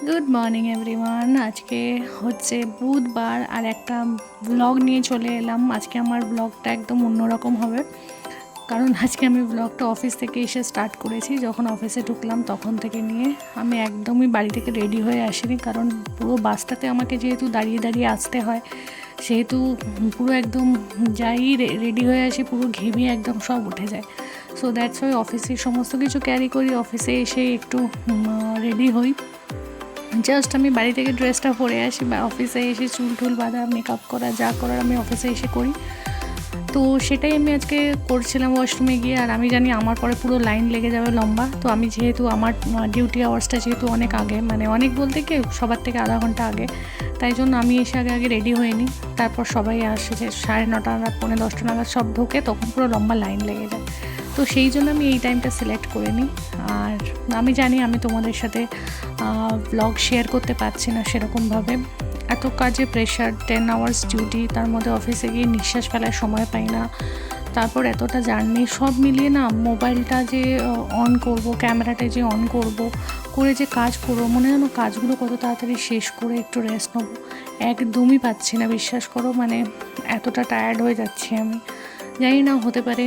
Good morning everyone. আজকে হচ্ছে বুধবার আর একটা ব্লগ নিয়ে চলে এলাম। আজকে আমার ব্লগটা একদম অন্যরকম হবে, কারণ আজকে আমি ব্লগটা অফিস থেকে এসে স্টার্ট করেছি। যখন অফিসে ঢুকলাম তখন থেকে নিয়ে আমি একদমই বাড়ি থেকে রেডি হয়ে আসিনি, কারণ পুরো বাসটাতে আমাকে যেহেতু দাঁড়িয়ে দাঁড়িয়ে আসতে হয়, সেহেতু পুরো একদম যাই রেডি হয়ে আসি পুরো ঘেমে একদম সব উঠে যায়। সো দ্যাটস ওয়াই অফিসে সমস্ত কিছু ক্যারি করি, অফিসে এসে একটু রেডি হই। জাস্ট আমি বাড়ি থেকে ড্রেসটা পরে আসি, বা অফিসে এসে চুল টুল বাঁধা, মেকআপ করা, যা করার আমি অফিসে এসে করি। তো সেটাই আমি আজকে করছিলাম ওয়াশরুমে গিয়ে। আর আমি জানি আমার পরে পুরো লাইন লেগে যাবে লম্বা। তো আমি যেহেতু আমার ডিউটি আওয়ার্সটা যেহেতু অনেক আগে, মানে অনেক বলতে কি সবার থেকে আধা ঘন্টা আগে, তাই জন্য আমি এসে আগে রেডি হয়ে নিই। তারপর সবাই আসে যে 9:30 নাগাদ, 10:30 নাগাদ সব ঢোকে, তখন পুরো লম্বা লাইন লেগে যায়। তো সেই জন্য আমি এই টাইমটা সিলেক্ট করে নিই। আর আমি জানি আমি তোমাদের সাথে ব্লগ শেয়ার করতে পারছি না সেরকমভাবে, এত কাজে প্রেশার, 10 আওয়ার্স ডিউটি, তার মধ্যে অফিসে গিয়ে নিঃশ্বাস ফেলার সময় পাই না। তারপর এতটা জার্নি সব মিলিয়ে না, মোবাইলটা যে অন করব, ক্যামেরাটা যে অন করব, করে যে কাজ করবো, মনে হয় কাজগুলো কত তাড়াতাড়ি শেষ করে একটু রেস্ট নেবো, একদমই পাচ্ছি না, বিশ্বাস করো। মানে এতটা টায়ার্ড হয়ে যাচ্ছি আমি। জানি না, হতে পারে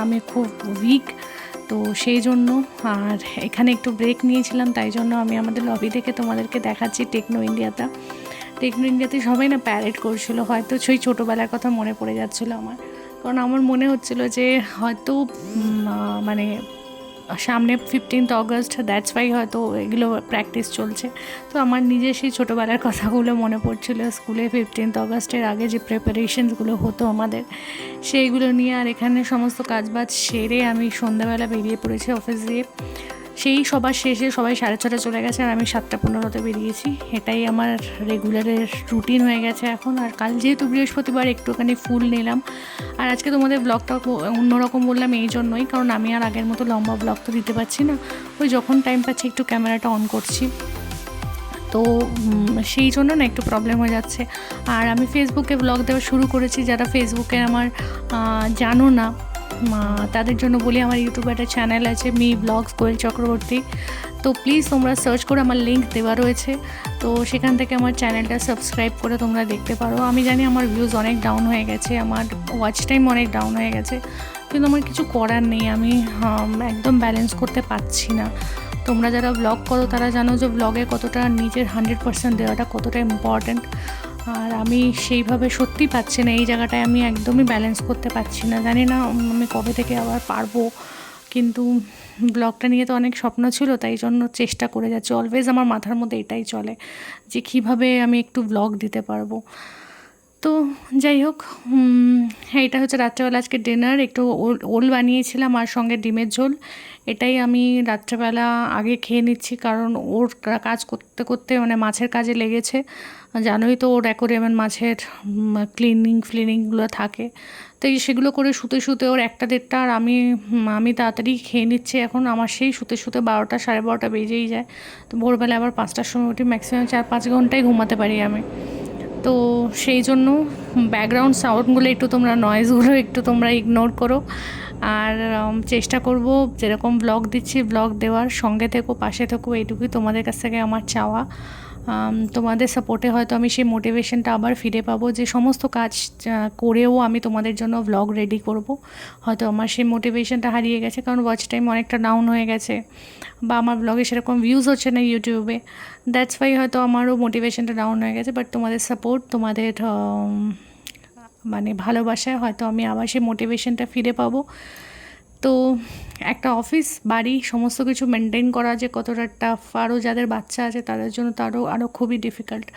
আমি খুব উইক, তো সেই জন্য। আর এখানে একটু ব্রেক নিয়েছিলাম, তাই জন্য আমি আমাদের লবি থেকে তোমাদেরকে দেখাচ্ছি টেকনো ইন্ডিয়াতে সবাই না প্যারেড করছিল। হয়তো সেই ছোটোবেলার কথা মনে পড়ে যাচ্ছিলো আমার, কারণ আমার মনে হচ্ছিলো যে হয়তো মানে সামনে 15th অগস্ট, দ্যাটস ওয়াই হয়তো এগুলো প্র্যাকটিস চলছে। তো আমার নিজের সেই ছোটোবেলার কথাগুলো মনে পড়ছিলো, স্কুলে 15th অগস্টের আগে যে প্রিপারেশনসগুলো হতো আমাদের, সেইগুলো নিয়ে। আর এখানে সমস্ত কাজবাজ সেরে আমি সন্ধ্যাবেলা বেরিয়ে পড়েছি অফিস দিয়ে। সেই সবার শেষে সবাই 6:30 চলে গেছে, আর আমি 7:15 বেরিয়েছি। এটাই আমার রেগুলারের রুটিন হয়ে গেছে এখন। আর কাল যেহেতু বৃহস্পতিবার, একটুখানি ফুল নিলাম। আর আজকে তোমাদের ব্লগটা অন্যরকম বললাম এই জন্যই, কারণ আমি আর আগের মতো লম্বা ব্লগ তো দিতে পারছি না। ওই যখন টাইম পাচ্ছি একটু ক্যামেরাটা অন করছি, তো সেই জন্য না একটু প্রবলেম হয়ে যাচ্ছে। আর আমি ফেসবুকে ব্লগ দেওয়া শুরু করেছি। যারা ফেসবুকে আমার জানো না, তাদের জন্য বলি, আমার ইউটিউবে একটা চ্যানেল আছে, মি ব্লগস কোয়েল চক্রবর্তী। তো প্লিজ তোমরা সার্চ করে, আমার লিঙ্ক দেওয়া রয়েছে, তো সেখান থেকে আমার চ্যানেলটা সাবস্ক্রাইব করে তোমরা দেখতে পারো। আমি জানি আমার ভিউজ অনেক ডাউন হয়ে গেছে, আমার ওয়াচ টাইম অনেক ডাউন হয়ে গেছে, কিন্তু আমার কিছু করার নেই। আমি একদম ব্যালেন্স করতে পারছি না। তোমরা যারা ব্লগ করো তারা জানো যে ব্লগে কতটা নিজের 100% দেওয়াটা কতটা ইম্পর্ট্যান্ট। আর আমি সেইভাবে সত্যি পাচ্ছি না, এই জায়গাটায় আমি একদমই ব্যালেন্স করতে পারছি না। জানি না আমি কবে থেকে আবার পারবো, কিন্তু ব্লগটা নিয়ে তো অনেক স্বপ্ন ছিল, তাই জন্য চেষ্টা করে যাচ্ছি। অলওয়েজ আমার মাথার মধ্যে এটাই চলে যে কীভাবে আমি একটু ব্লগ দিতে পারবো। তো যাই হোক, হ্যাঁ, এটা হচ্ছে রাত্রেবেলা আজকে ডিনার। একটু ওল বানিয়েছিলাম আর সঙ্গে ডিমের ঝোল। এটাই আমি রাত্রেবেলা আগে খেয়ে নিচ্ছি, কারণ ওর কাজ করতে করতে মানে মাছের কাজে লেগেছে। জানোই তো, ওর অ্যাকোয়ারিয়ামের মাছের ফ্লিনিংগুলো থাকে, তো সেগুলো করে শুতে শুতে ওর 1টা 1:30। আর আমি তাড়াতাড়ি খেয়ে নিচ্ছি এখন। আমার সেই শুতে শুতে 12টা 12:30 বেজেই যায়। তো ভোরবেলা আবার 5টার সময় উঠি, ম্যাক্সিমাম 4-5 ঘন্টাই ঘুমাতে পারি আমি। তো সেই জন্য ব্যাকগ্রাউন্ড সাউন্ডগুলো একটু তোমরা, নয়েজগুলো একটু তোমরা ইগনোর করো। আর চেষ্টা করব যেরকম ব্লগ দিচ্ছি ব্লগ দেওয়ার, সঙ্গে থেকো, পাশে থেকো, এইটুকুই তোমাদের কাছ থেকে আমার চাওয়া। তোমাদের সাপোর্টে হয়তো আমি সেই মোটিভেশনটা আবার ফিরে পাবো, যে সমস্ত কাজ করেও আমি তোমাদের জন্য ব্লগ রেডি করব। হয়তো আমার সেই মোটিভেশনটা হারিয়ে গেছে, কারণ ওয়াচ টাইম অনেকটা ডাউন হয়ে গেছে, বা আমার ব্লগে সেরকম ভিউজ হচ্ছে না ইউটিউবে। দ্যাটস ওয়াই হয়তো আমারও মোটিভেশনটা ডাউন হয়ে গেছে। বাট তোমাদের সাপোর্ট, তোমাদের মানে ভালোবাসায় হয়তো আমি আবার সেই মোটিভেশনটা ফিরে পাবো। তো একটা অফিস, বাড়ি, সমস্ত কিছু মেনটেন করা যে কতটা টাফ, আরও যাদের বাচ্চা আছে তাদের জন্য তো আরও খুবই ডিফিকাল্ট।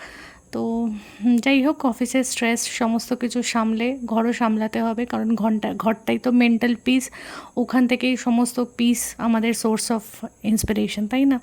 তো যাই হোক, অফিসের স্ট্রেস সমস্ত কিছু সামলে ঘরও সামলাতে হবে, কারণ ঘরটাই তো মেন্টাল পিস, ওখান থেকেই সমস্ত পিস আমাদের সোর্স অফ ইন্সপিরেশন, তাই না?